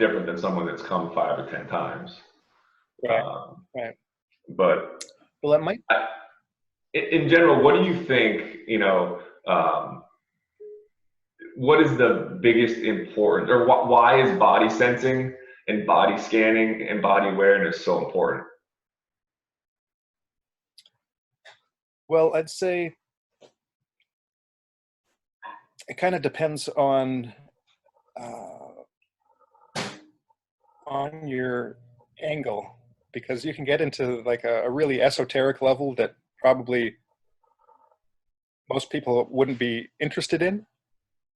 different than someone that's come 5 or 10 times. Right. Um, Right. but Well, it might. In general, what do you think, what is the biggest importance, or why is body sensing and body scanning and body awareness so important? Well, I'd say it kind of depends on your angle, because you can get into like a really esoteric level that probably most people wouldn't be interested in.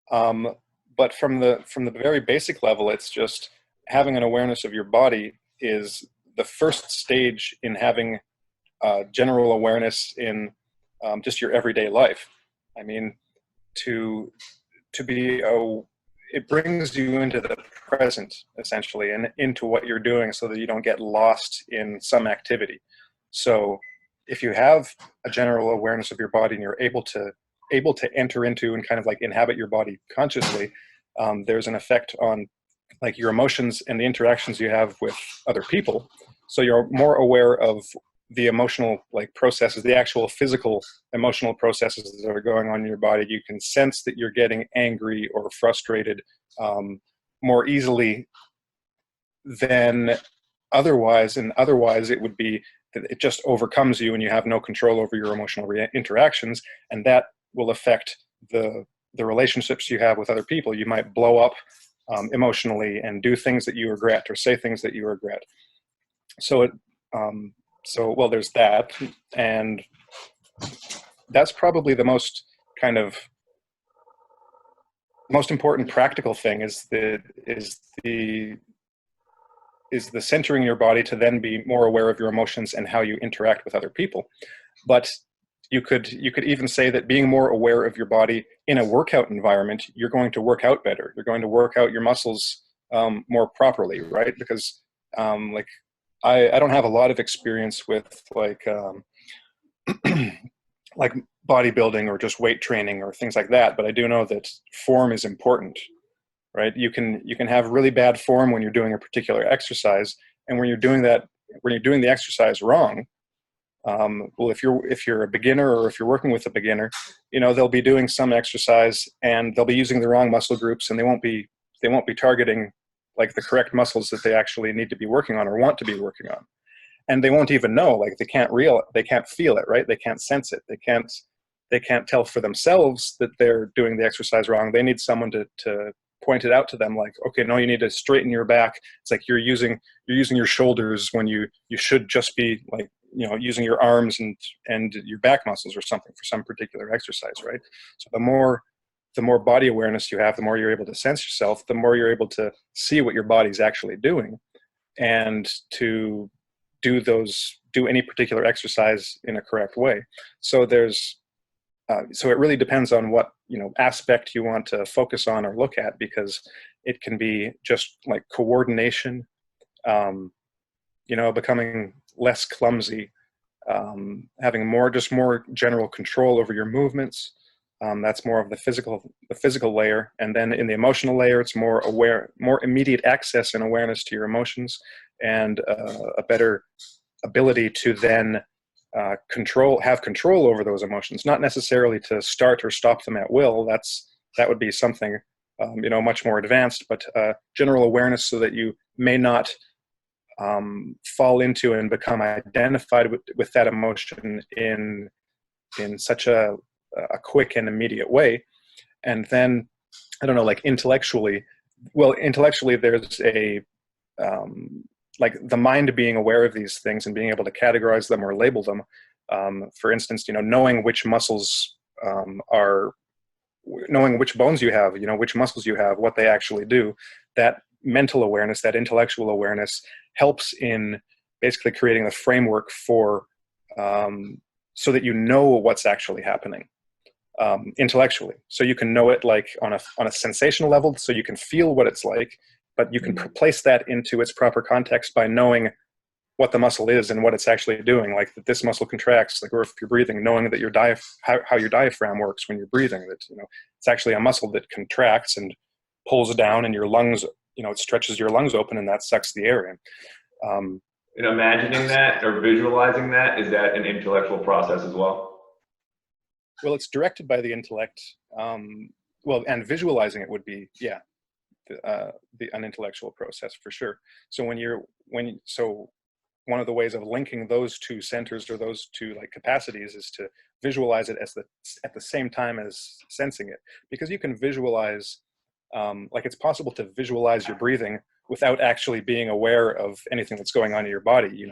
But from the very basic level, it's just having an awareness of your body is the first stage in having general awareness in just your everyday life. I mean, to be it brings you into the present essentially, and into what you're doing, so that you don't get lost in some activity. So if you have a general awareness of your body and you're able to enter into and kind of like inhabit your body consciously, there's an effect on like your emotions and the interactions you have with other people. So you're more aware of the emotional like processes, the actual physical emotional processes that are going on in your body. You can sense that you're getting angry or frustrated more easily than otherwise. And otherwise it would be that it just overcomes you and you have no control over your emotional interactions. And that will affect the relationships you have with other people. You might blow up emotionally and do things that you regret or say things that you regret. So well, there's that, and that's probably the most important practical thing is the centering your body to then be more aware of your emotions and how you interact with other people. But you could even say that being more aware of your body in a workout environment, you're going to work out better. You're going to work out your muscles more properly, right? Because like I don't have a lot of experience with like like bodybuilding or just weight training or things like that, but I do know that form is important, right? You can have really bad form when you're doing a particular exercise, and when you're doing the exercise wrong, well, if you're a beginner or if you're working with a beginner, they'll be doing some exercise and they'll be using the wrong muscle groups, and they won't be targeting like the correct muscles that they actually need to be working on or want to be working on. And they won't even know, like they can't feel it, right? They can't sense it. They can't tell for themselves that they're doing the exercise wrong. They need someone to point it out to them, like, okay, no, you need to straighten your back. It's like you're using your shoulders when you should just be like, using your arms and your back muscles or something for some particular exercise, right? So the more body awareness you have, the more you're able to sense yourself, the more you're able to see what your body's actually doing, and to do any particular exercise in a correct way. So so it really depends on what aspect you want to focus on or look at, because it can be just like coordination, becoming less clumsy, having more general control over your movements. That's more of the physical layer. And then in the emotional layer, it's more immediate access and awareness to your emotions, and a better ability to then have control over those emotions, not necessarily to start or stop them at will. That would be something much more advanced, but general awareness so that you may not fall into and become identified with that emotion in such a quick and immediate way. And then, I don't know, like intellectually there's a like the mind being aware of these things and being able to categorize them or label them. For instance, knowing which muscles knowing which bones you have, which muscles you have, what they actually do. That mental awareness, that intellectual awareness, helps in basically creating the framework for so that what's actually happening intellectually. So you can know it like on a sensational level, so you can feel what it's like, but you can place that into its proper context by knowing what the muscle is and what it's actually doing. Like that this muscle contracts, like, or if you're breathing, knowing that how your diaphragm works when you're breathing, that it's actually a muscle that contracts and pulls down, and your lungs it stretches your lungs open and that sucks the air in. And imagining that or visualizing that, is that an intellectual process as well? Well, it's directed by the intellect. And visualizing it would be, yeah, an intellectual process for sure. So one of the ways of linking those two centers or those two like capacities is to visualize it at the same time as sensing it, because you can visualize, like it's possible to visualize your breathing without actually being aware of anything that's going on in your body.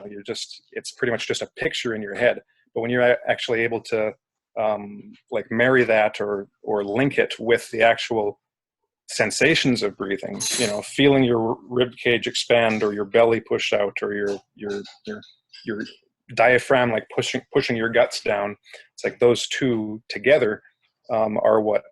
It's pretty much just a picture in your head. But when you're actually able to like marry that or link it with the actual sensations of breathing, feeling your rib cage expand or your belly push out or your diaphragm like pushing your guts down, it's like those two together are what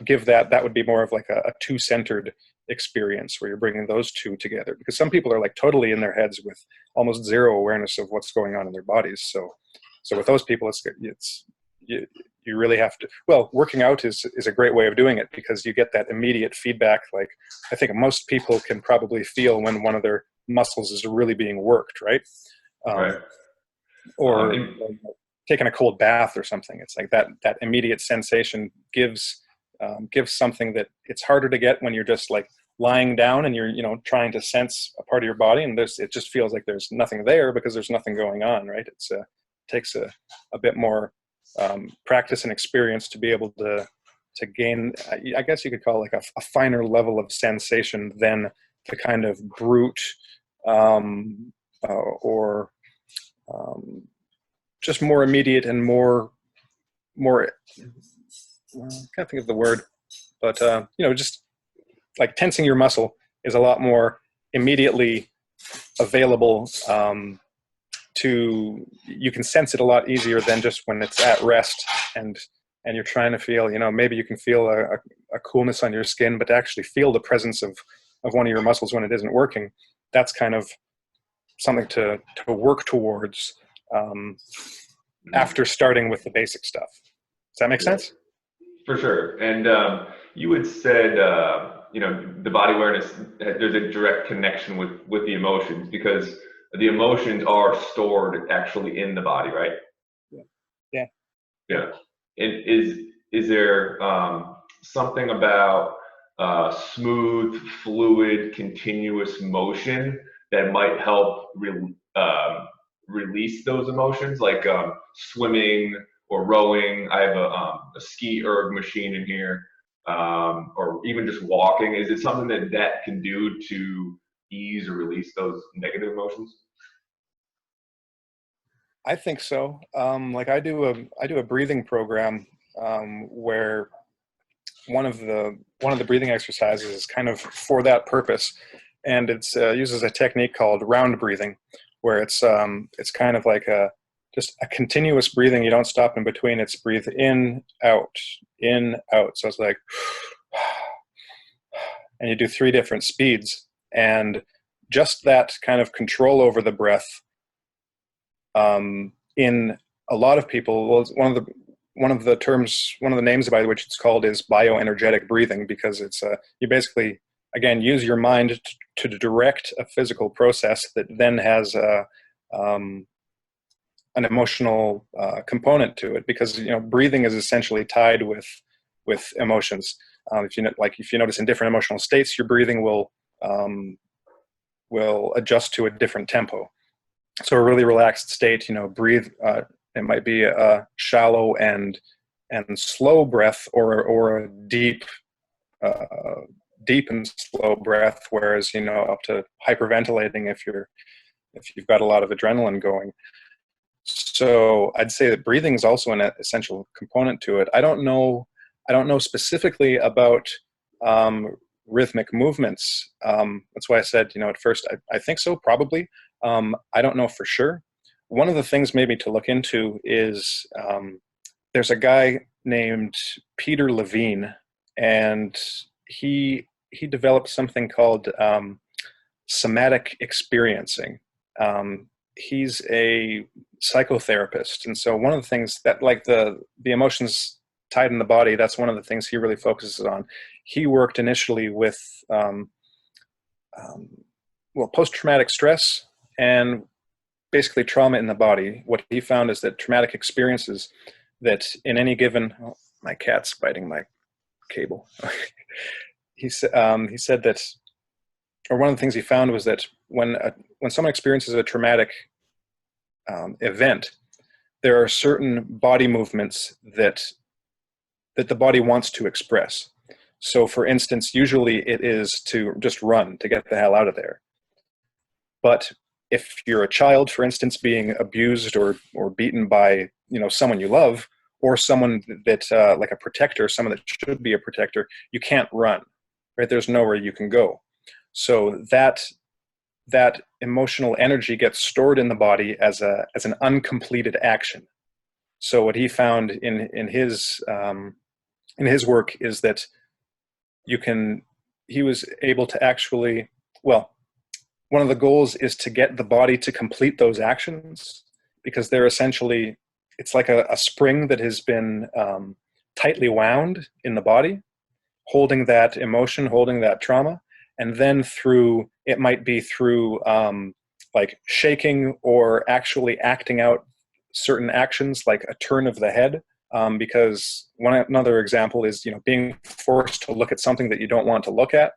give that would be more of like a two-centered experience where you're bringing those two together, because some people are like totally in their heads with almost zero awareness of what's going on in their bodies. So with those people, you really have to, well, working out is a great way of doing it, because you get that immediate feedback. Like I think most people can probably feel when one of their muscles is really being worked, right? Right. Or taking a cold bath or something. It's like that immediate sensation gives something that it's harder to get when you're just like lying down and you're trying to sense a part of your body, and it just feels like there's nothing there because there's nothing going on, right? It takes a bit more practice and experience to be able to gain, I guess you could call it like a finer level of sensation than the kind of brute or just more immediate and more I can't think of the word, but just like tensing your muscle is a lot more immediately available. You can sense it a lot easier than just when it's at rest and you're trying to feel, maybe you can feel a coolness on your skin, but to actually feel the presence of one of your muscles when it isn't working, that's kind of something to work towards after starting with the basic stuff. Does that make sense? For sure. And you had said, the body awareness, there's a direct connection with the emotions, because the emotions are stored actually in the body, right? Yeah. Yeah. And is there something about smooth, fluid, continuous motion that might help release those emotions, like swimming or rowing? I have a ski erg machine in here, or even just walking. Is it something that can do to ease or release those negative emotions? I think so. Like I do a breathing program where one of the breathing exercises is kind of for that purpose, and it uses a technique called round breathing, where it's kind of like just a continuous breathing. You don't stop in between. It's breathe in, out, in, out. So it's like, and you do 3 different speeds, and just that kind of control over the breath. In a lot of people, well, one of the names by which it's called is bioenergetic breathing, because it's you basically, again, use your mind to direct a physical process that then has an emotional component to it, because breathing is essentially tied with emotions. If you notice in different emotional states, your breathing will adjust to a different tempo. So a really relaxed state, breathe. It might be a shallow and slow breath, or a deep and slow breath. Whereas up to hyperventilating if you've got a lot of adrenaline going. So I'd say that breathing is also an essential component to it. I don't know specifically about rhythmic movements. That's why I said, at first I think so, probably. I don't know for sure. One of the things maybe to look into is there's a guy named Peter Levine, and he developed something called somatic experiencing. He's a psychotherapist, and so one of the things that, like the emotions tied in the body, that's one of the things he really focuses on. he worked initially with um, well, post-traumatic stress and basically trauma in the body. What he found is that traumatic experiences that in any given, oh, my cat's biting my cable. He said that, or one of the things he found was that when someone experiences a traumatic event, there are certain body movements that the body wants to express. So, for instance, usually it is to just run, to get the hell out of there. But if you're a child, for instance, being abused or beaten by someone you love, or someone that like a protector, someone that should be a protector, you can't run, right? There's nowhere you can go. So that emotional energy gets stored in the body as an uncompleted action. So what he found in his work is that he was able to actually, well, one of the goals is to get the body to complete those actions, because they're essentially, it's like a spring that has been tightly wound in the body, holding that emotion, holding that trauma. And then it might be through like shaking or actually acting out certain actions, like a turn of the head. Because another example is, being forced to look at something that you don't want to look at.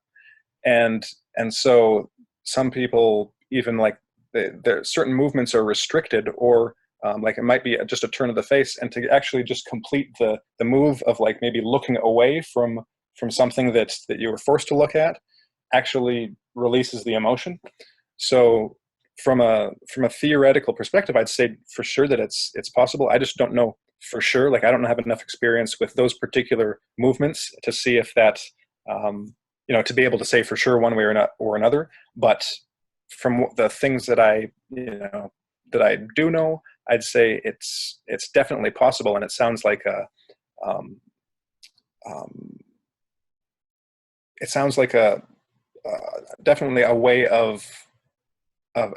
And so some people, even like there certain movements are restricted, or like it might be just a turn of the face, and to actually just complete the move of like maybe looking away from something that you were forced to look at actually releases the emotion. So from a theoretical perspective, I'd say for sure that it's possible. I just don't know for sure. Like I don't have enough experience with those particular movements to see if that to be able to say for sure one way or another. But from the things that I do know, I'd say it's definitely possible, and it sounds like definitely a way of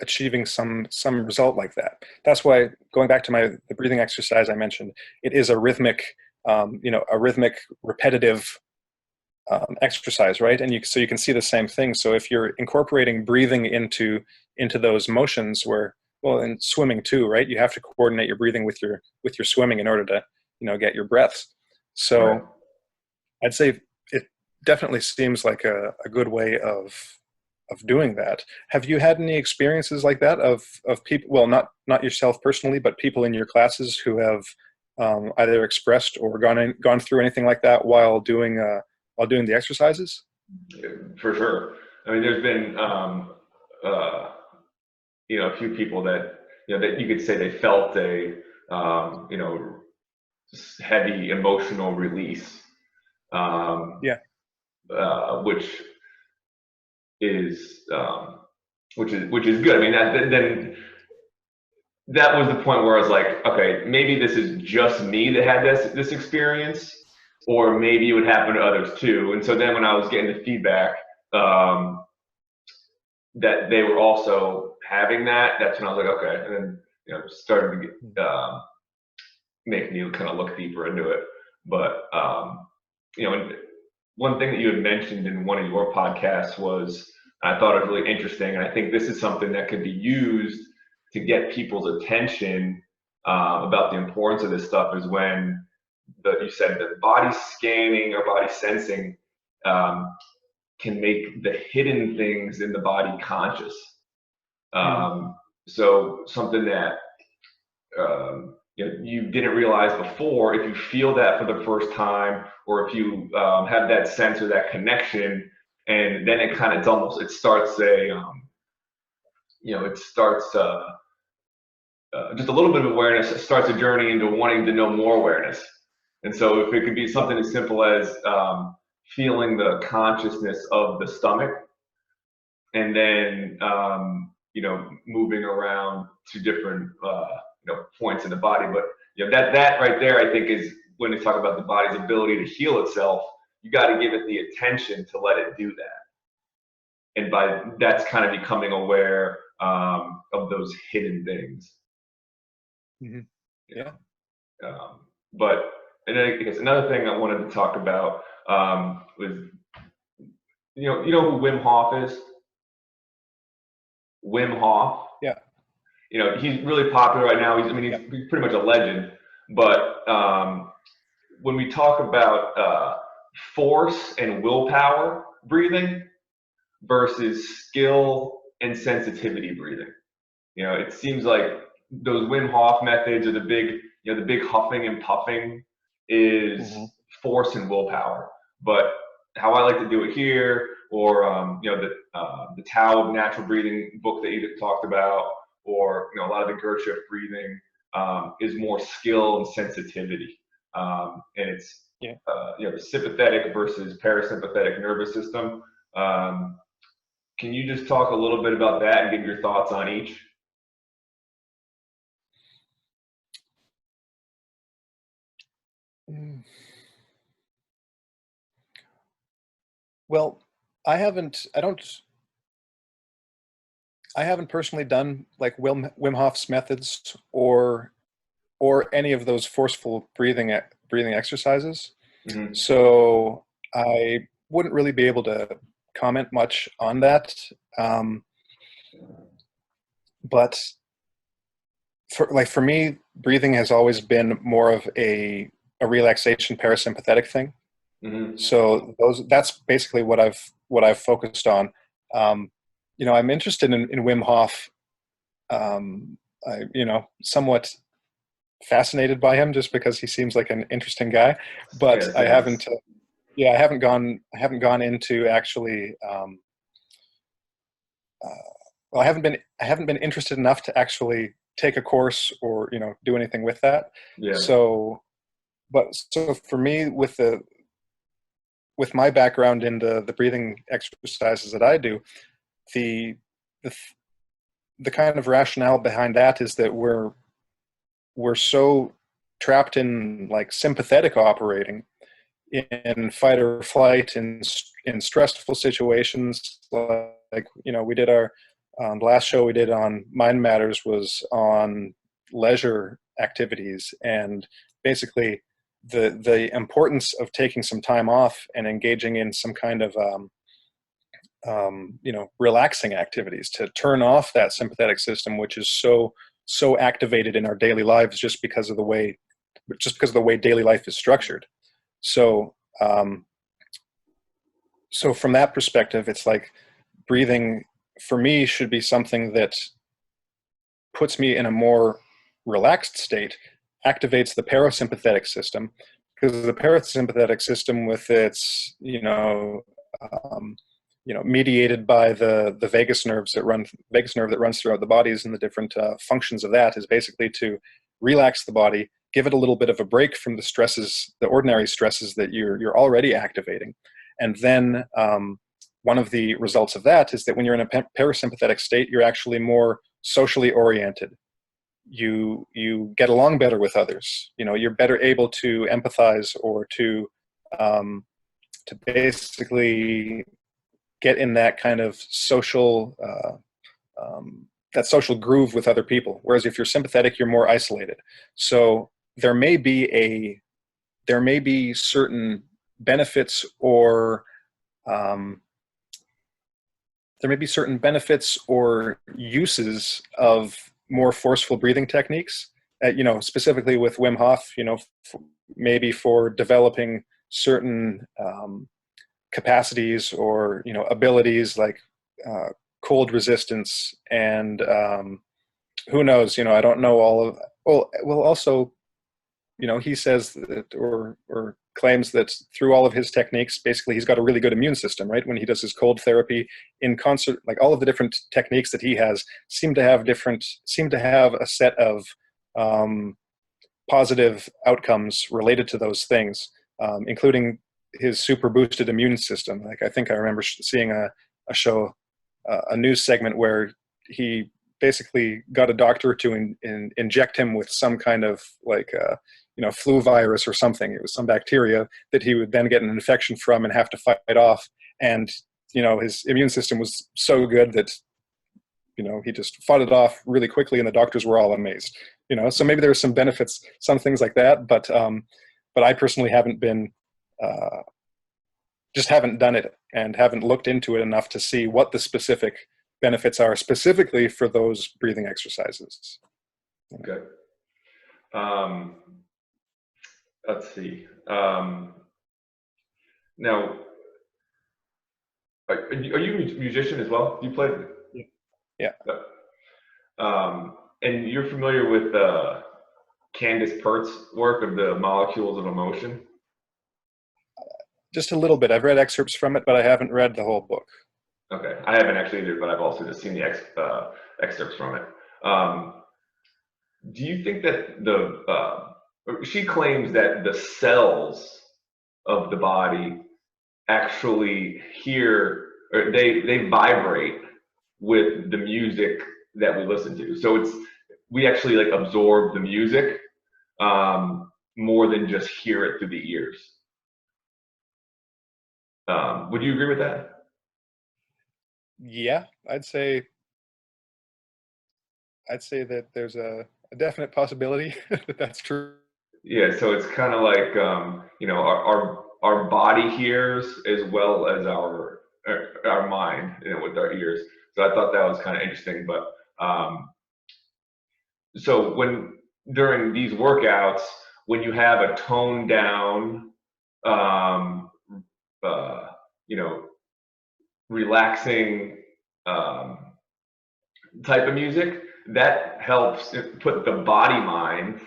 achieving some result like that. That's why, going back to the breathing exercise I mentioned, it is a rhythmic, repetitive exercise, right? And so you can see the same thing. So if you're incorporating breathing into those motions, where, well, in swimming too, right? You have to coordinate your breathing with your swimming in order to get your breaths. So Right. I'd say it definitely seems like a good way of doing that. Have you had any experiences like that of people? Well, not yourself personally, but people in your classes who have either expressed or gone through anything like that while doing the exercises? For sure. I mean, there's been a few people that that you could say they felt a heavy emotional release, Yeah. which is which is good. I mean, then that was the point where I was like, okay, maybe this is just me that had this experience, or maybe it would happen to others too. And so then when I was getting the feedback that they were also having that, that's when I was like, okay. And then started to get, make me kind of look deeper into it. But and one thing that you had mentioned in one of your podcasts was, I thought it was really interesting, and I think this is something that could be used to get people's attention about the importance of this stuff, is when you said that body scanning or body sensing can make the hidden things in the body conscious. So something that you didn't realize before, if you feel that for the first time, or if you have that sense or that connection, and then it kind of it starts just a little bit of awareness. It starts a journey into wanting to know more awareness. And so if it could be something as simple as feeling the consciousness of the stomach, and then moving around to different points in the body. But that right there, I think, is when they talk about the body's ability to heal itself. You got to give it the attention to let it do that, and by that's kind of becoming aware of those hidden things. Mm-hmm. Yeah. But and then I guess another thing I wanted to talk about was You know who Wim Hof is? Wim Hof. Yeah. He's really popular right now. He's pretty much a legend. But when we talk about force and willpower breathing versus skill and sensitivity breathing, it seems like those Wim Hof methods are the big huffing and puffing is Hmm. force and willpower. But how I like to do it here, or the Tao of Natural Breathing book that you talked about, or a lot of the Gershift breathing is more skill and sensitivity, and it's Yeah. the sympathetic versus parasympathetic nervous system. Can you just talk a little bit about that and give your thoughts on each? Mm. Well, I haven't. I haven't personally done like Wim Hof's methods or any of those forceful breathing exercises. Mm-hmm. So I wouldn't really be able to comment much on that. Um, but for me, breathing has always been more of a relaxation parasympathetic thing. Mm-hmm. So that's basically what I've focused on. Um, I'm interested in Wim Hof. Somewhat fascinated by him just because he seems like an interesting guy, but Yeah, same. I haven't gone into actually. Well, I haven't been interested enough to actually take a course or do anything with that. Yeah. So for me, with my background in the breathing exercises that I do, the the the kind of rationale behind that is that we're so trapped in like sympathetic operating in fight or flight in stressful situations. Like we did our last show we did on Mind Matters was on leisure activities, and basically the importance of taking some time off and engaging in some kind of relaxing activities to turn off that sympathetic system, which is so activated in our daily lives just because of the way daily life is structured. So, um, so from that perspective, it's like breathing for me should be something that puts me in a more relaxed state, activates the parasympathetic system, because the parasympathetic system, with its um, mediated by the vagus nerve that runs throughout the bodies, and the different functions of that is basically to relax the body, give it a little bit of a break from the ordinary stresses that you're already activating, and then one of the results of that is that when you're in a parasympathetic state, you're actually more socially oriented. You get along better with others. You're better able to empathize or um, to basically get in that kind of that social groove with other people. Whereas if you're sympathetic, you're more isolated. So there may be certain benefits or um, there may be certain benefits or uses of more forceful breathing techniques. Specifically with Wim Hof, maybe for developing certain capacities or abilities like uh, cold resistance, and who knows? I don't know all of. Well, also, he says that or claims that through all of his techniques, basically he's got a really good immune system, right? When he does his cold therapy in concert, like all of the different techniques that he has seem to have a set of um, positive outcomes related to those things, including his super boosted immune system. Like I think I remember seeing a show, a news segment where he basically got a doctor to inject him with some kind of like flu virus or something. It was some bacteria that he would then get an infection from and have to fight off. And his immune system was so good that he just fought it off really quickly, and the doctors were all amazed. So maybe there's some benefits, some things like that, but I personally haven't been uh, just haven't done it and haven't looked into it enough to see what the specific benefits are specifically for those breathing exercises. Okay. Let's see. Now, are you a musician as well? You play? Yeah. And you're familiar with Candace Pert's work of the molecules of emotion? Just a little bit. I've read excerpts from it, but I haven't read the whole book. Okay, I haven't actually either, but I've also just seen the excerpts from it. Do you think that she claims that the cells of the body actually hear, or they vibrate with the music that we listen to. So we actually like absorb the music more than just hear it through the ears. Would you agree with that? Yeah, I'd say that there's a definite possibility that that's true. Yeah, so it's kind of like our body hears as well as our mind, with our ears. So I thought that was kind of interesting. But so during these workouts, when you have a toned down, you know, relaxing type of music, that helps put the body mind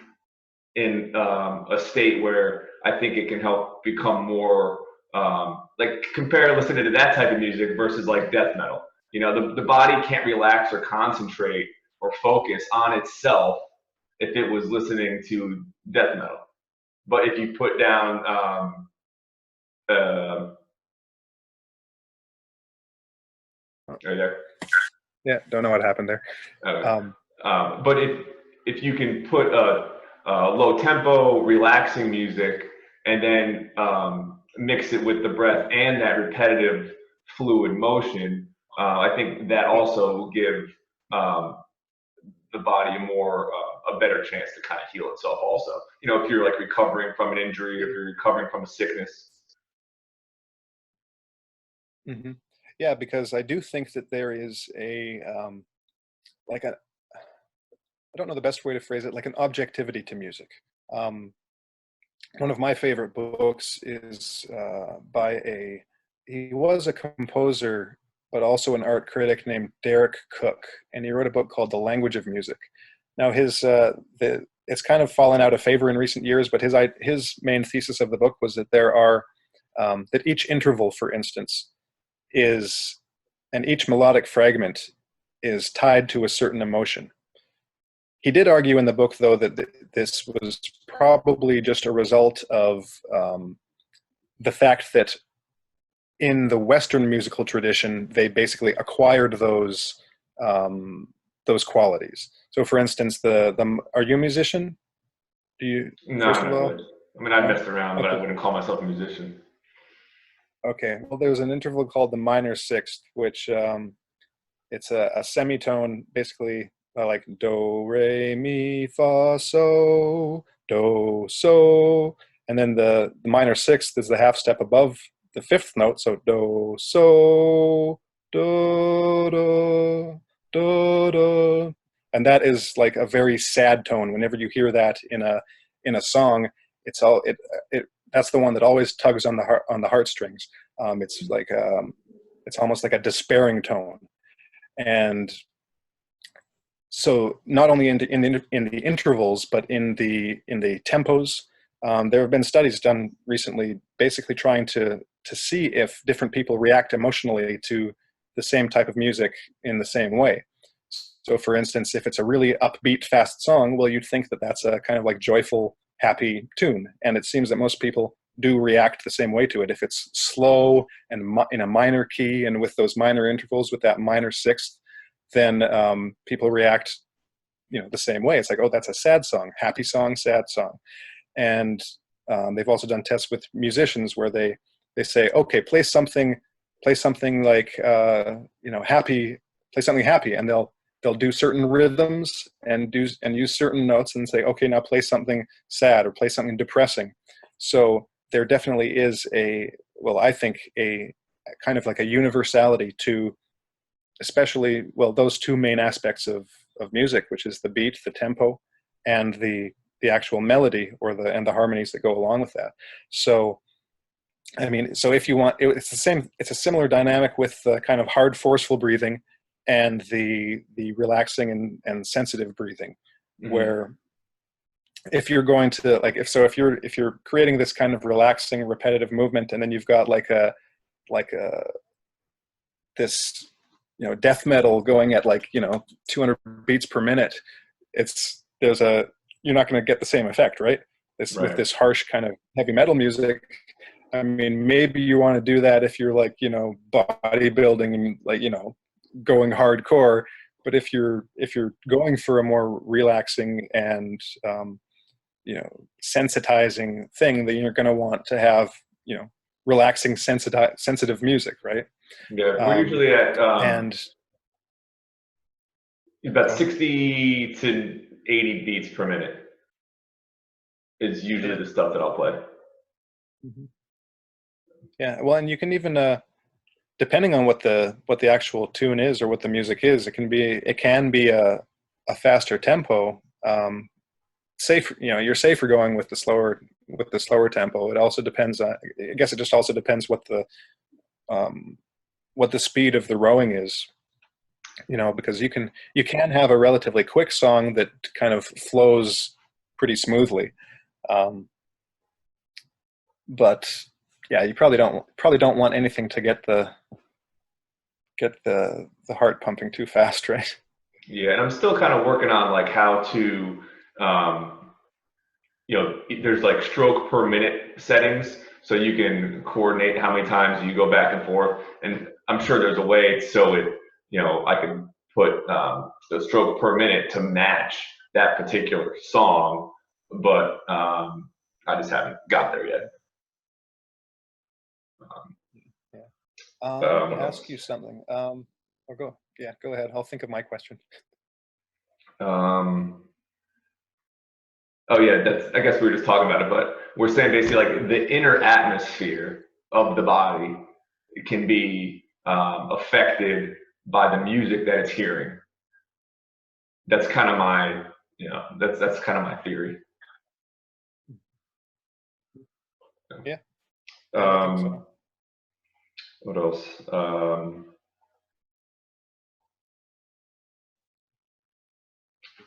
in a state where I think it can help become more like compare listening to that type of music versus like death metal. The body can't relax or concentrate or focus on itself if it was listening to death metal. But if you put down are you there? Yeah, don't know what happened there. Okay. But if you can put a low tempo, relaxing music, and then mix it with the breath and that repetitive fluid motion, I think that also will give the body a better chance to kind of heal itself. Also, if you're like recovering from an injury, if you're recovering from a sickness. Mm-hmm. Yeah, because I do think that there is I don't know the best way to phrase it, like an objectivity to music. One of my favorite books is he was a composer, but also an art critic named Derek Cook, and he wrote a book called The Language of Music. Now it's kind of fallen out of favor in recent years, but his main thesis of the book was that that each interval, for instance, and each melodic fragment is tied to a certain emotion. He did argue in the book, though, that this was probably just a result of the fact that in the Western musical tradition, they basically acquired those qualities. So, for instance, are you a musician? Do you? No, First of all, really. I mean, I messed around, but okay. I wouldn't call myself a musician. Okay. Well, there's an interval called the minor sixth, which it's a semitone, basically. Like do, re, mi, fa, so, do, so, and then the minor sixth is the half step above the fifth note, so do, so, do, do, do, do, and that is like a very sad tone. Whenever you hear that in a song, that's the one that always tugs on the heartstrings. It's like it's almost like a despairing tone, and so not only in the intervals, but in the tempos, there have been studies done recently, basically trying to see if different people react emotionally to the same type of music in the same way. So, for instance, if it's a really upbeat, fast song, well, you'd think that that's a kind of like joyful, happy tune, and it seems that most people do react the same way to it. If it's slow and in a minor key and with those minor intervals, with that minor sixth, then people react, the same way. It's like, oh, that's a sad song, happy song, sad song. And they've also done tests with musicians where they say, okay, play something like happy, play something happy, and they'll do certain rhythms and use certain notes and say, okay, now play something sad or play something depressing. So there definitely is a well, I think a kind of like a universality to, especially, well, those two main aspects of music, which is the beat, the tempo, and the actual melody, or the harmonies that go along with that. So I mean, so if you want, it's the same. It's a similar dynamic with the kind of hard, forceful breathing, and the relaxing and sensitive breathing, Mm-hmm. where if you're going to like if you're creating this kind of relaxing, repetitive movement, and then you've got like a this death metal going at 200 beats per minute, there's a you're not going to get the same effect, right? This with Right. this harsh kind of heavy metal music. I mean, maybe you want to do that if you're bodybuilding and going hardcore. But if you're going for a more relaxing and sensitizing thing, then you're going to want to have relaxing, sensitive music, right? Yeah, we're usually at And about go ahead. 60 to 80 beats per minute is usually Yeah. the stuff that I'll play. Mhm. Yeah. Well, and you can even depending on what the actual tune is or what the music is, it can be a faster tempo. Safe, you're safer going with the slower tempo. It also depends on, I guess it just also depends what the speed of the rowing is, because you can have a relatively quick song that kind of flows pretty smoothly. But yeah, you probably don't want anything to get the heart pumping too fast, right? Yeah, and I'm still kind of working on like how to, um, there's like stroke per minute settings, so you can coordinate how many times you go back and forth. And I'm sure there's a way so I can put the stroke per minute to match that particular song, but I just haven't got there yet. Um, Yeah. Let me what ask else? you something. Or go ahead. I'll think of my question. Um, oh yeah, I guess we were just talking about it, but we're saying basically like the inner atmosphere of the body can be affected by the music that it's hearing. That's kind of my, that's kind of my theory. Yeah, yeah, I think Um, so. what else?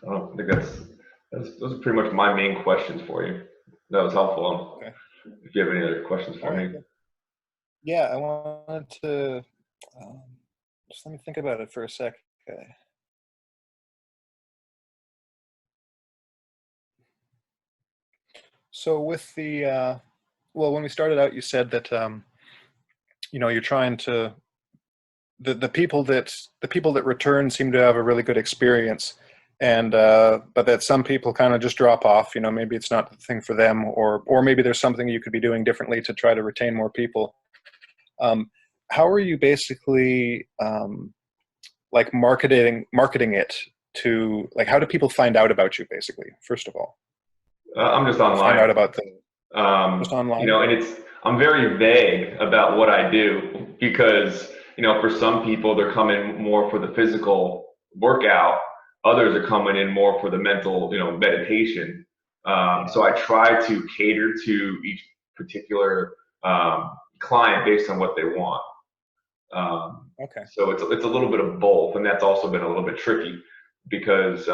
I don't think those are pretty much my main questions for you. That was helpful. Okay. If you have any other questions All for right. me. Good. Yeah, I wanted to um, just let me think about it for a sec. Okay. So with the well, when we started out, you said that you're trying to the people that return seem to have a really good experience, and but that some people kind of just drop off. Maybe it's not the thing for them, or maybe there's something you could be doing differently to try to retain more people. Um, how are you basically like marketing it to, like, how do people find out about you, basically, first of all? I'm just Find out online. about the just online? And I'm very vague about what I do because, for some people, they're coming more for the physical workout. Others are coming in more for the mental, meditation. Yeah. So I try to cater to each particular client based on what they want. Um, Okay. so it's a little bit of both, and that's also been a little bit tricky because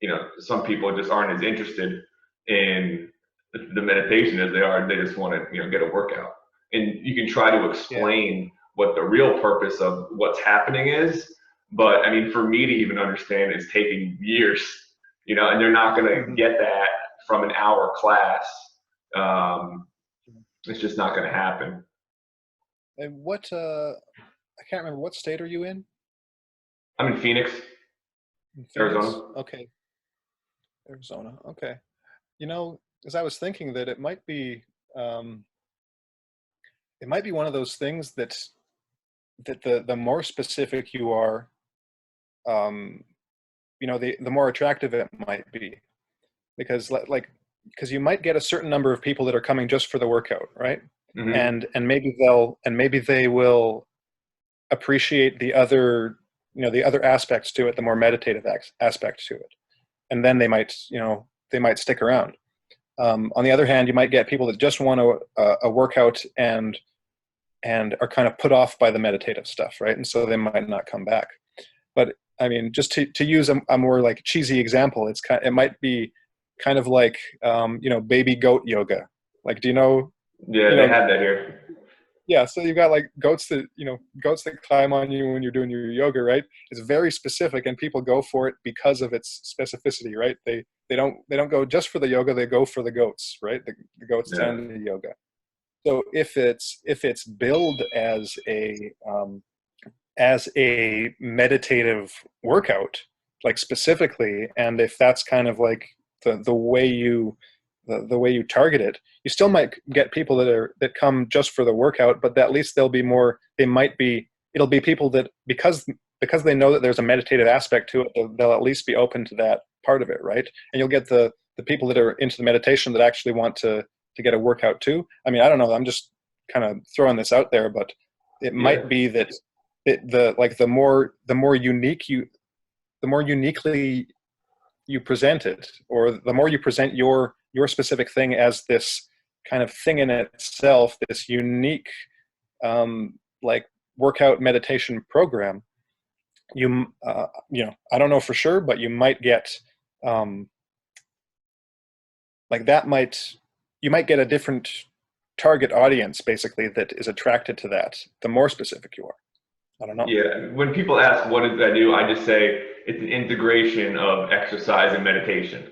Yeah. some people just aren't as interested in the meditation as they are. They just want to, get a workout. And you can try to Yeah. explain what the real purpose of what's happening is. But I mean, for me to even understand, it's taking years, and they're not going to Mhm. get that from an hour class. Um, it's just not going to happen. And what I can't remember, what state are you in? I'm in Phoenix, In Phoenix? Arizona. Okay. Arizona. Okay. As I was thinking that um, it might be one of those things that the more specific you are, um, the more attractive it might be, because because you might get a certain number of people that are coming just for the workout, right? Hmm. and maybe they will appreciate the other, the other aspects to it, the more meditative aspect to it, and then they might, they might stick around. On the other hand, you might get people that just want a workout and are kind of put off by the meditative stuff, right? And so they might not come back. But I mean, just to use a more like cheesy example, it might be kind of like baby goat yoga. Like, do you know? Yeah, You they know, have that here. yeah. So you've got like goats that climb on you when you're doing your yoga, right? It's very specific, and people go for it because of its specificity, right? They don't go just for the yoga; they go for the goats, right? The goats Yeah. and the yoga. So if it's billed as a meditative workout, like specifically, and if that's kind of like the way the way you target it, you still might get people that come just for the workout, but at least it'll be people that because they know that there's a meditative aspect to it, they'll at least be open to that part of it, right? And you'll get the people that are into the meditation that actually want to get a workout too. I mean, I don't know. I'm just kind of throwing this out there, but it Yeah. might be that the more uniquely you present it, or the more you present your specific thing as this kind of thing in itself, this unique like workout meditation program, I don't know for sure, but you might get um, like that might you might get a different target audience basically that is attracted to that the more specific you are. I don't know. Yeah. When people ask what did I do, I just say it's an integration of exercise and meditation,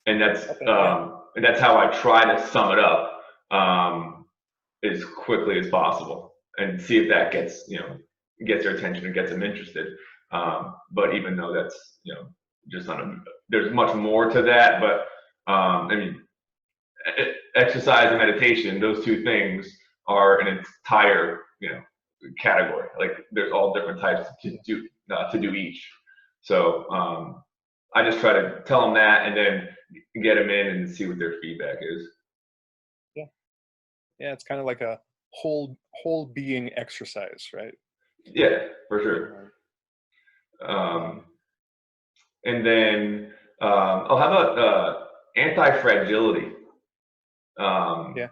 and Okay, yeah, that's how I try to sum it up as quickly as possible, and see if that gets their attention and gets them interested. But even though that's just on there's much more to that, but I mean, exercise and meditation, those two things are an entire category. Like there's all different types to do each. So I just try to tell them that, and then get them in and see what their feedback is. yeah, yeah. It's kind of like a whole being exercise, right? Yeah, for sure. Um, Um, and then how about anti-fragility? Um, yeah,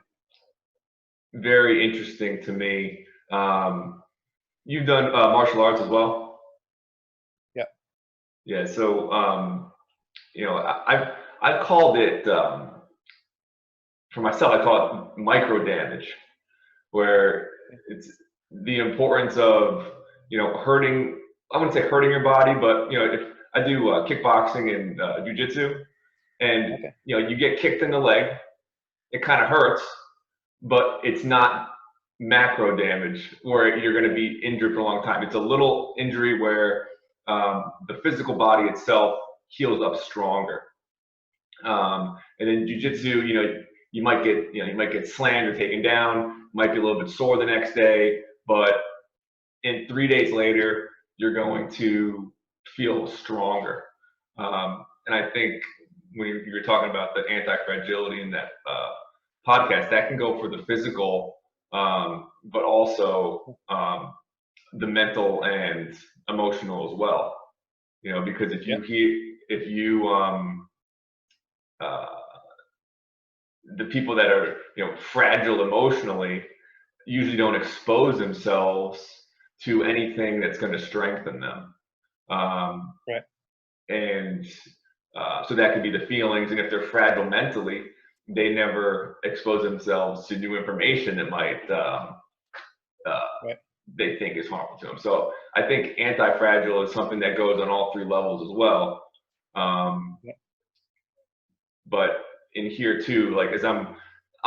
very interesting to me. You've done martial arts as well. yeah, Yeah, so I've called it for myself. I call it micro damage, where it's the importance of hurting. I wouldn't say hurting your body, but if I do kickboxing and jujitsu, and okay, you get kicked in the leg, it kind of hurts, but it's not macro damage where you're going to be injured for a long time. It's a little injury where the physical body itself heals up stronger. And then jujitsu, you might get slammed or taken down, might be a little bit sore the next day, but in 3 days later, you're going to feel stronger. And I think when you were talking about the anti-fragility in that podcast, that can go for the physical, but also the mental and emotional as well. Because yeah, if you uh, the people that are fragile emotionally usually don't expose themselves to anything that's going to strengthen them. Um, right, and so that could be the feelings. And if they're fragile mentally, they never expose themselves to new information that might uh, right, they think is harmful to them. So I think anti-fragile is something that goes on all three levels as well. Um, yeah, but in here too, like as I'm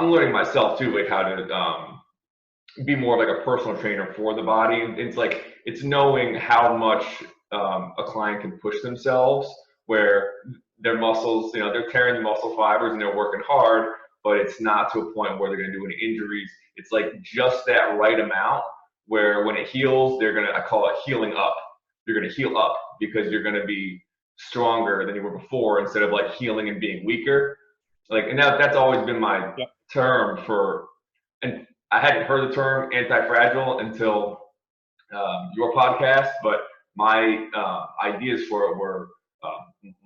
learning myself too, like how to be more like a personal trainer for the body. It's like it's knowing how much a client can push themselves, where their muscles, they're tearing the muscle fibers and they're working hard, but it's not to a point where they're going to do any injuries. It's like just that right amount where when it heals, I call it healing up. You're going to heal up because you're going to be stronger than you were before instead of like healing and being weaker. Like, and that's always been my yeah, term for, and I hadn't heard the term anti-fragile until your podcast, but my ideas for it were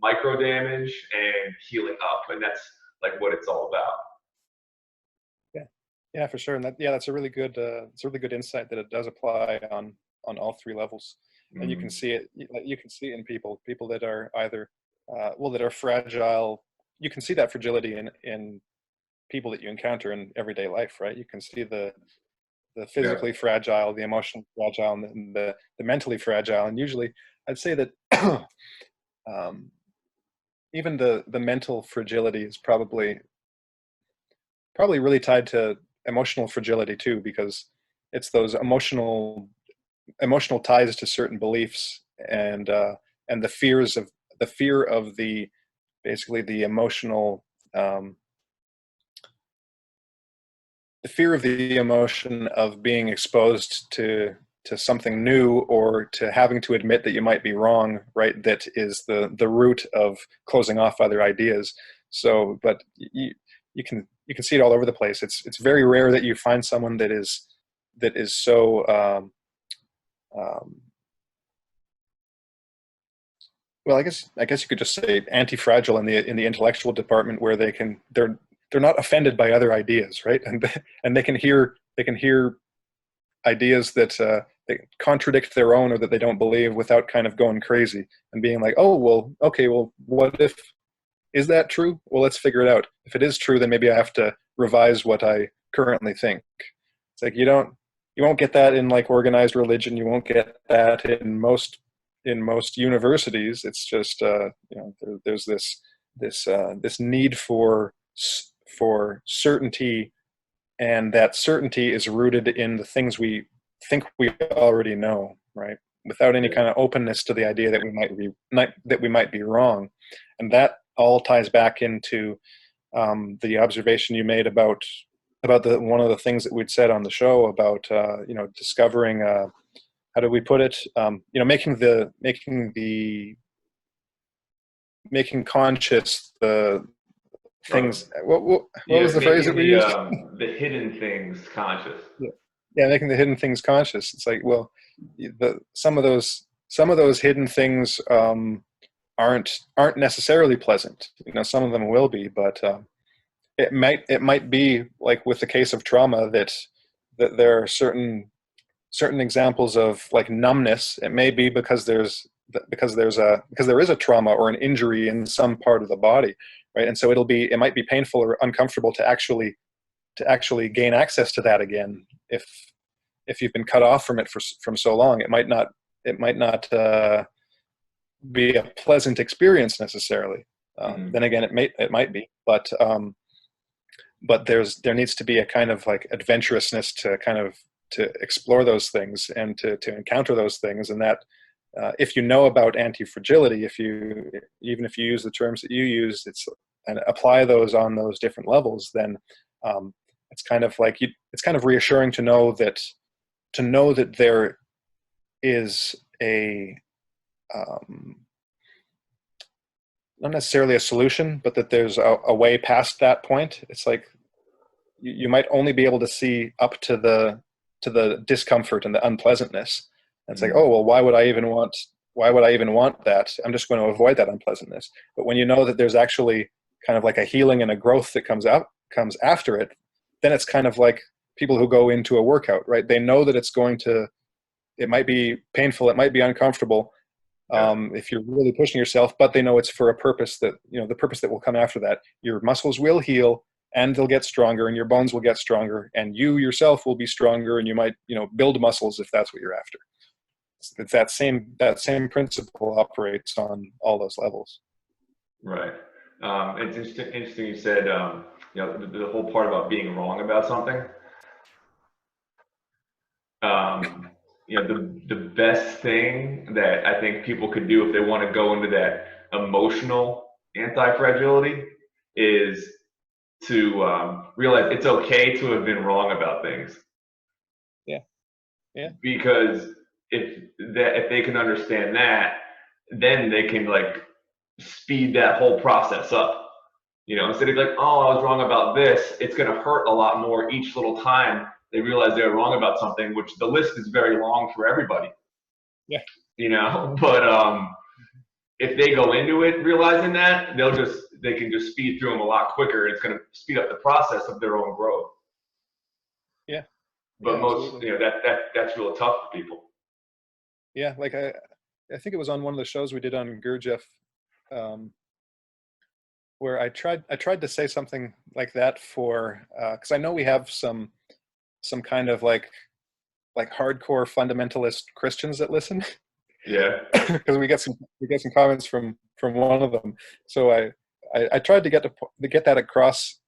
micro damage and healing up, and that's like what it's all about. Yeah, yeah, for sure. And that's a really good, it's a really good insight that it does apply on all three levels. And you can see it, you can see it in people that are either, that are fragile. You can see that fragility in people that you encounter in everyday life, right? You can see the physically fragile, the emotionally fragile, and the mentally fragile. And usually, I'd say that even the mental fragility is probably really tied to emotional fragility too, because it's those emotional ties to certain beliefs, and the fear of the basically the emotional the fear of the emotion of being exposed to something new, or to having to admit that you might be wrong, right? That is the root of closing off other ideas. So, but you can see it all over the place. It's very rare that you find someone that is so well, I guess you could just say anti-fragile in the intellectual department, where they're not offended by other ideas, right? And they can hear ideas that contradict their own, or that they don't believe, without kind of going crazy and being like, oh, well, okay, well, what if, is that true? Well, let's figure it out. If it is true, then maybe I have to revise what I currently think. It's like you won't get that in like organized religion. You won't get that in most universities. It's just there's this need for certainty, and that certainty is rooted in the things we think we already know, right? Without any kind of openness to the idea that we might be wrong. And that all ties back into the observation you made about one of the things that we'd said on the show about discovering, how do we put it, making conscious the things. What was the phrase that we used? The hidden things conscious. Yeah, making the hidden things conscious. It's like, well, some of those hidden things aren't necessarily pleasant. Some of them will be, but it might be like with the case of trauma that there are certain examples of like numbness. It may be because there is a trauma or an injury in some part of the body, right? And so it might be painful or uncomfortable to actually gain access to that again. If you've been cut off from it from so long, it might not be a pleasant experience necessarily. Then again, it might be, but there needs to be a kind of like adventurousness to explore those things and to encounter those things. And that if you know about anti-fragility, even if you use the terms that you use, and apply those on those different levels, then it's kind of like it's kind of reassuring to know that there is not necessarily a solution, but that there's a way past that point. It's like you might only be able to see up to the discomfort and the unpleasantness. And it's like, oh, well, why would I even want that? I'm just going to avoid that unpleasantness. But when you know that there's actually kind of like a healing and a growth that comes after it, then it's kind of like people who go into a workout, right? They know that it might be painful, it might be uncomfortable, if you're really pushing yourself, but they know it's for a purpose that, the purpose that will come after that. Your muscles will heal and they'll get stronger, and your bones will get stronger, and you yourself will be stronger, and you might, build muscles if that's what you're after. It's that same principle operates on all those levels. Right. It's interesting you said, the whole part about being wrong about something. The best thing that I think people could do if they want to go into that emotional anti-fragility is to realize it's okay to have been wrong about things. Yeah. Because if they can understand that, then they can like speed that whole process up. Instead of like, oh, I was wrong about this, it's going to hurt a lot more each little time they realize they're wrong about something, which the list is very long for everybody, Yeah. you know. But if they go into it realizing that, they can just speed through them a lot quicker. It's going to speed up the process of their own growth. Yeah. But Yeah, most, absolutely. that's real tough for people. Yeah, like I think it was on one of the shows we did on Gurdjieff, um, where I tried to say something like that for because I know we have some kind of like hardcore fundamentalist Christians that listen, Yeah. because we get some comments from one of them. So I tried to get that across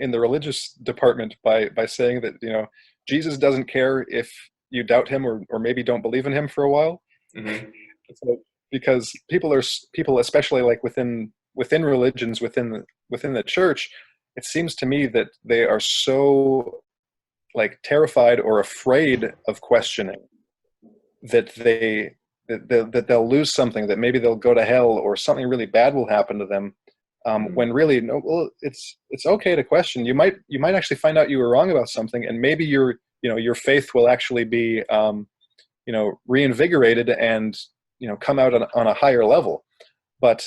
in the religious department by saying that, Jesus doesn't care if you doubt him or maybe don't believe in him for a while. Mm-hmm. So, because people, especially like within religions, within the church, it seems to me that they are so like terrified or afraid of questioning that that they'll lose something, that maybe they'll go to hell or something really bad will happen to them. Mm-hmm. When really, no, well, it's okay to question. You might actually find out you were wrong about something, and maybe your faith will actually be reinvigorated and come out on a higher level. But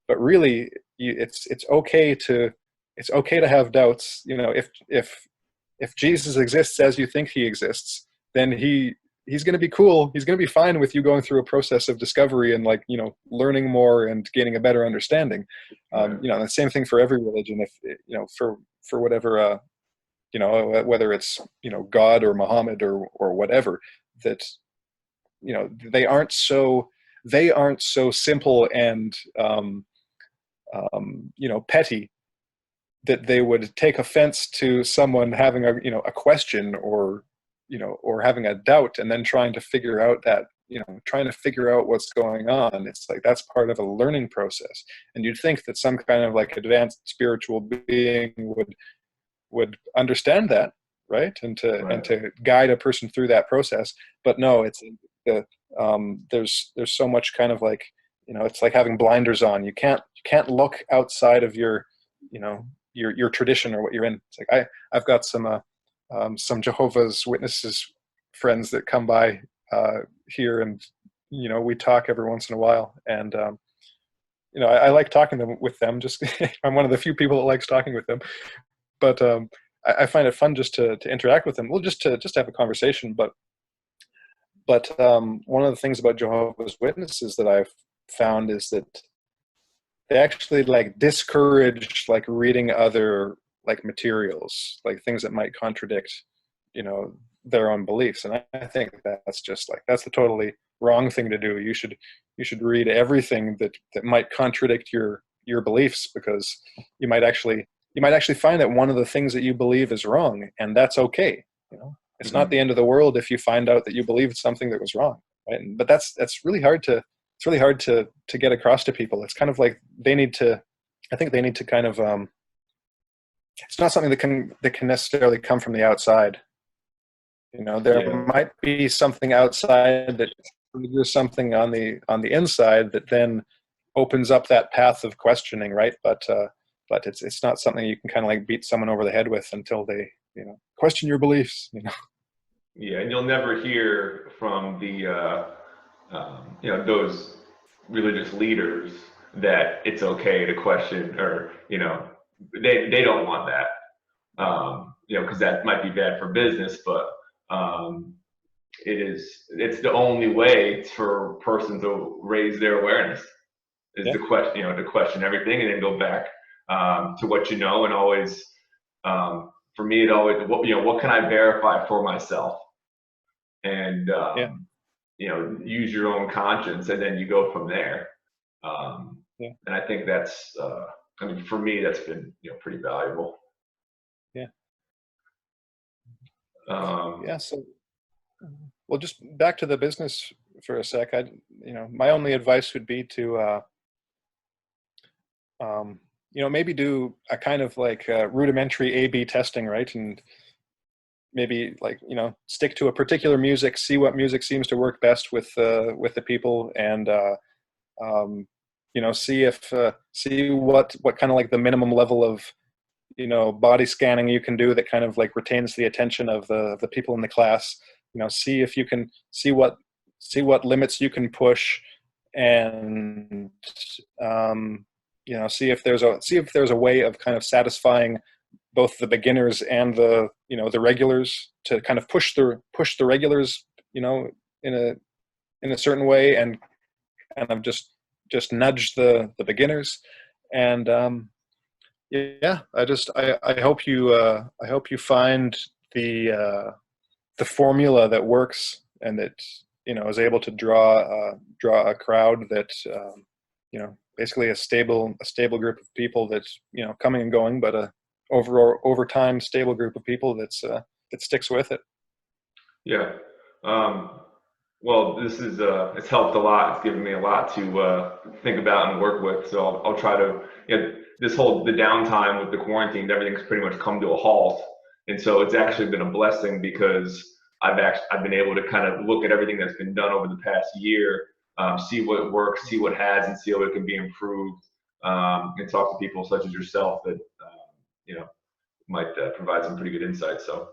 really, it's okay to have doubts. If Jesus exists as you think he exists, then he's going to be cool. He's going to be fine with you going through a process of discovery and learning more and gaining a better understanding. Right. The same thing for every religion. If for whatever whether it's God or Muhammad or whatever, that they aren't so simple and petty that they would take offense to someone having a question or having a doubt and then trying to figure out what's going on. It's like that's part of a learning process, and you'd think that some kind of like advanced spiritual being would understand that, right, and Right. to guide a person through that process. But no, it's the there's so much kind of like it's like having blinders on. You can't look outside of your tradition or what you're in. It's like I've got some Jehovah's Witnesses friends that come by here, and we talk every once in a while, and I like talking with them. Just I'm one of the few people that likes talking with them, but I find it fun just to interact with them. Well, just to have a conversation. But one of the things about Jehovah's Witnesses that I've found is that they actually like discourage like reading other like materials, like things that might contradict, their own beliefs. And I think that's just like that's the totally wrong thing to do. You should read everything that might contradict your beliefs, because you might actually find that one of the things that you believe is wrong, and that's okay. It's not Mm-hmm. the end of the world if you find out that you believed something that was wrong, right? But that's really hard to it's really hard to get across to people. It's kind of like I think they need to kind of it's not something that can necessarily come from the outside. There Yeah. might be something outside that triggers something on the inside that then opens up that path of questioning, right? But it's not something you can kind of like beat someone over the head with until they question your beliefs. Yeah, and you'll never hear from the those religious leaders that it's okay to question, or they don't want that, because that might be bad for business. But it's the only way for a person to raise their awareness is Yeah, to question everything and then go back to what and always, for me, it always, what can I verify for myself, and yeah, use your own conscience, and then you go from there. yeah, And I think that's, I mean, for me, that's been pretty valuable. yeah, Um, yeah. So, well, just back to the business for a sec. My only advice would be to maybe do a kind of like rudimentary A/B testing, right? And maybe like stick to a particular music, see what music seems to work best with the people, and see what kind of like the minimum level of body scanning you can do that kind of like retains the attention of the people in the class. See if you can see what limits you can push, and see if there's a way of kind of satisfying both the beginners and the regulars, to kind of push the regulars in a certain way, and kind of just nudge the beginners. And yeah, I hope you find the formula that works, and that is able to draw a crowd that basically a stable group of people that's coming and going, but over time stable group of people that sticks with it. Yeah. Well, this is it's helped a lot. It's given me a lot to think about and work with. So I'll try to, the downtime with the quarantine, everything's pretty much come to a halt. And so it's actually been a blessing, because I've been able to kind of look at everything that's been done over the past year, see what works, see what has, and see how it can be improved, and talk to people such as yourself that might provide some pretty good insights. So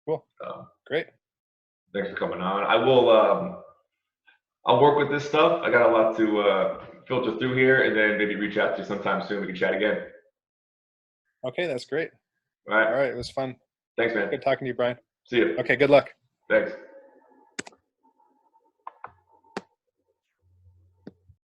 cool. Great. Thanks for coming on. I'll work with this stuff. I got a lot to filter through here, and then maybe reach out to you sometime soon. We can chat again. Okay, that's great. All right. All right, it was fun. Thanks, man. Good talking to you, Brian. See you. Okay, good luck. Thanks.